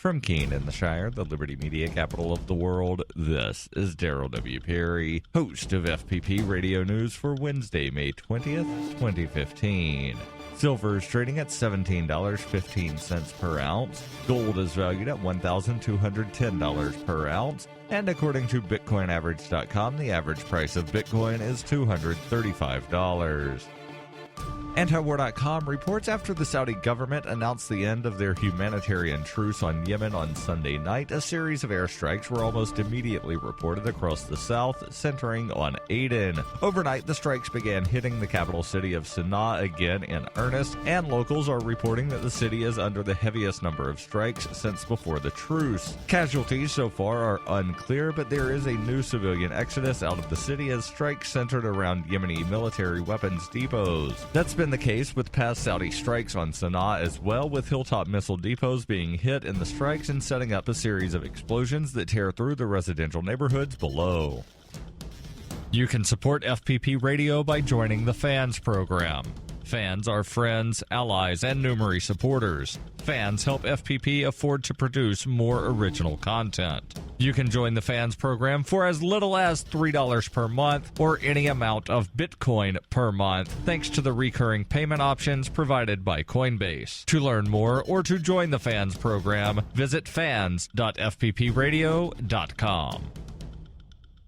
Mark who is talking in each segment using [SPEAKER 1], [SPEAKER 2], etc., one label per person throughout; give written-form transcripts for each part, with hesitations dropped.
[SPEAKER 1] From Keene in the Shire, the Liberty Media capital of the world, this is Daryl W. Perry, host of FPP Radio News for Wednesday, May 20th, 2015. Silver is trading at $17.15 per ounce. Gold is valued at $1,210 per ounce. And according to BitcoinAverage.com, the average price of Bitcoin is $235. Antiwar.com reports after the Saudi government announced the end of their humanitarian truce on Yemen on Sunday night, a series of airstrikes were almost immediately reported across the south, centering on Aden. Overnight, the strikes began hitting the capital city of Sana'a again in earnest, and locals are reporting that the city is under the heaviest number of strikes since before the truce. Casualties so far are unclear, but there is a new civilian exodus out of the city as strikes centered around Yemeni military weapons depots. That's been the case with past Saudi strikes on Sana'a as well, with Hilltop missile depots being hit in the strikes and setting up a series of explosions that tear through the residential neighborhoods below. You can support FPP Radio by joining the Fans program. Fans are friends, allies, and Numery supporters. Fans help FPP afford to produce more original content. You can join the Fans program for as little as $3 per month or any amount of Bitcoin per month, thanks to the recurring payment options provided by Coinbase. To learn more or to join the Fans program, visit fans.fppradio.com.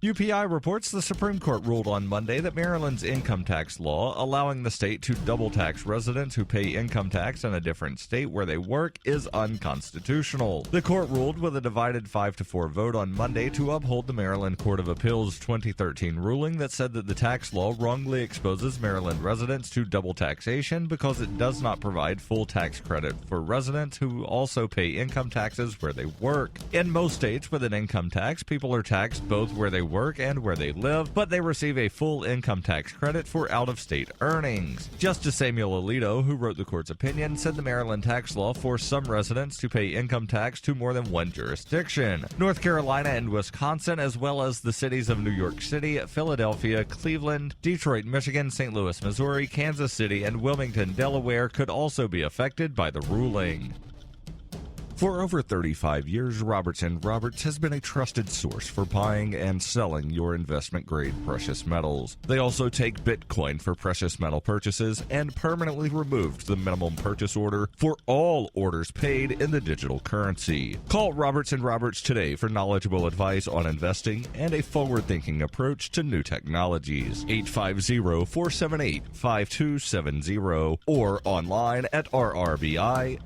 [SPEAKER 1] UPI reports the Supreme Court ruled on Monday that Maryland's income tax law, allowing the state to double tax residents who pay income tax in a different state where they work, is unconstitutional. The court ruled with a divided 5-4 vote on Monday to uphold the Maryland Court of Appeals' 2013 ruling that said that the tax law wrongly exposes Maryland residents to double taxation because it does not provide full tax credit for residents who also pay income taxes where they work. In most states with an income tax, people are taxed both where they work and where they live, but they receive a full income tax credit for out-of-state earnings. Justice Samuel Alito, who wrote the court's opinion, said the Maryland tax law forced some residents to pay income tax to more than one jurisdiction. North Carolina and Wisconsin, as well as the cities of New York City, Philadelphia, Cleveland, Detroit, Michigan, St. Louis, Missouri, Kansas City, and Wilmington, Delaware, could also be affected by the ruling. For over 35 years, Roberts & Roberts has been a trusted source for buying and selling your investment-grade precious metals. They also take Bitcoin for precious metal purchases and permanently removed the minimum purchase order for all orders paid in the digital currency. Call Roberts & Roberts today for knowledgeable advice on investing and a forward-thinking approach to new technologies. 850-478-5270 or online at rrbi.co.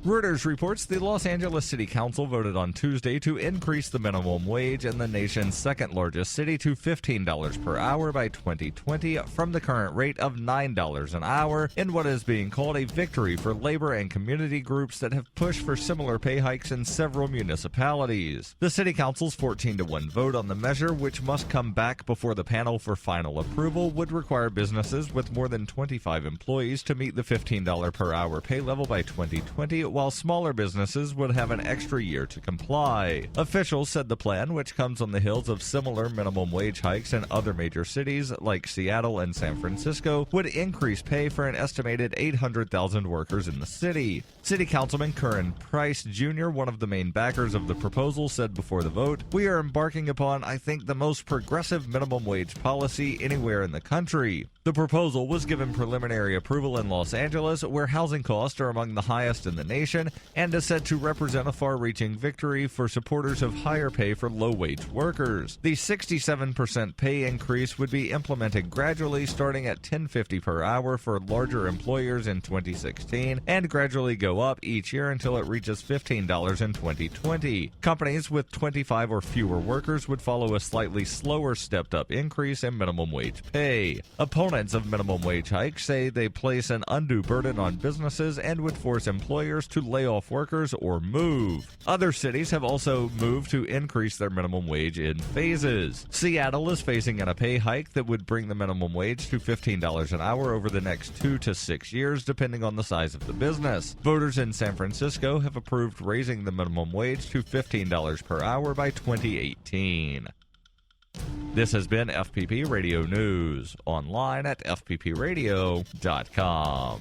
[SPEAKER 1] Reuters reports the Los Angeles City Council voted on Tuesday to increase the minimum wage in the nation's second-largest city to $15 per hour by 2020 from the current rate of $9 an hour in what is being called a victory for labor and community groups that have pushed for similar pay hikes in several municipalities. The City Council's 14-1 vote on the measure, which must come back before the panel for final approval, would require businesses with more than 25 employees to meet the $15 per hour pay level by 2020, while smaller businesses would have an extra year to comply. Officials said the plan, which comes on the heels of similar minimum wage hikes in other major cities like Seattle and San Francisco, would increase pay for an estimated 800,000 workers in the city. City Councilman Curran Price Jr., one of the main backers of the proposal, said before the vote, "We are embarking upon, I think, the most progressive minimum wage policy anywhere in the country." The proposal was given preliminary approval in Los Angeles, where housing costs are among the highest in the nation, and is said to represent a far-reaching victory for supporters of higher pay for low-wage workers. The 67% pay increase would be implemented gradually, starting at $10.50 per hour for larger employers in 2016, and gradually go up each year until it reaches $15 in 2020. Companies with 25 or fewer workers would follow a slightly slower stepped-up increase in minimum wage pay. Opponents of minimum wage hikes say they place an undue burden on businesses and would force employers to lay off workers or move. Other cities have also moved to increase their minimum wage in phases. Seattle is facing a pay hike that would bring the minimum wage to $15 an hour over the next 2 to 6 years, depending on the size of the business. Voters in San Francisco have approved raising the minimum wage to $15 per hour by 2018. This has been FPP Radio News, online at fppradio.com.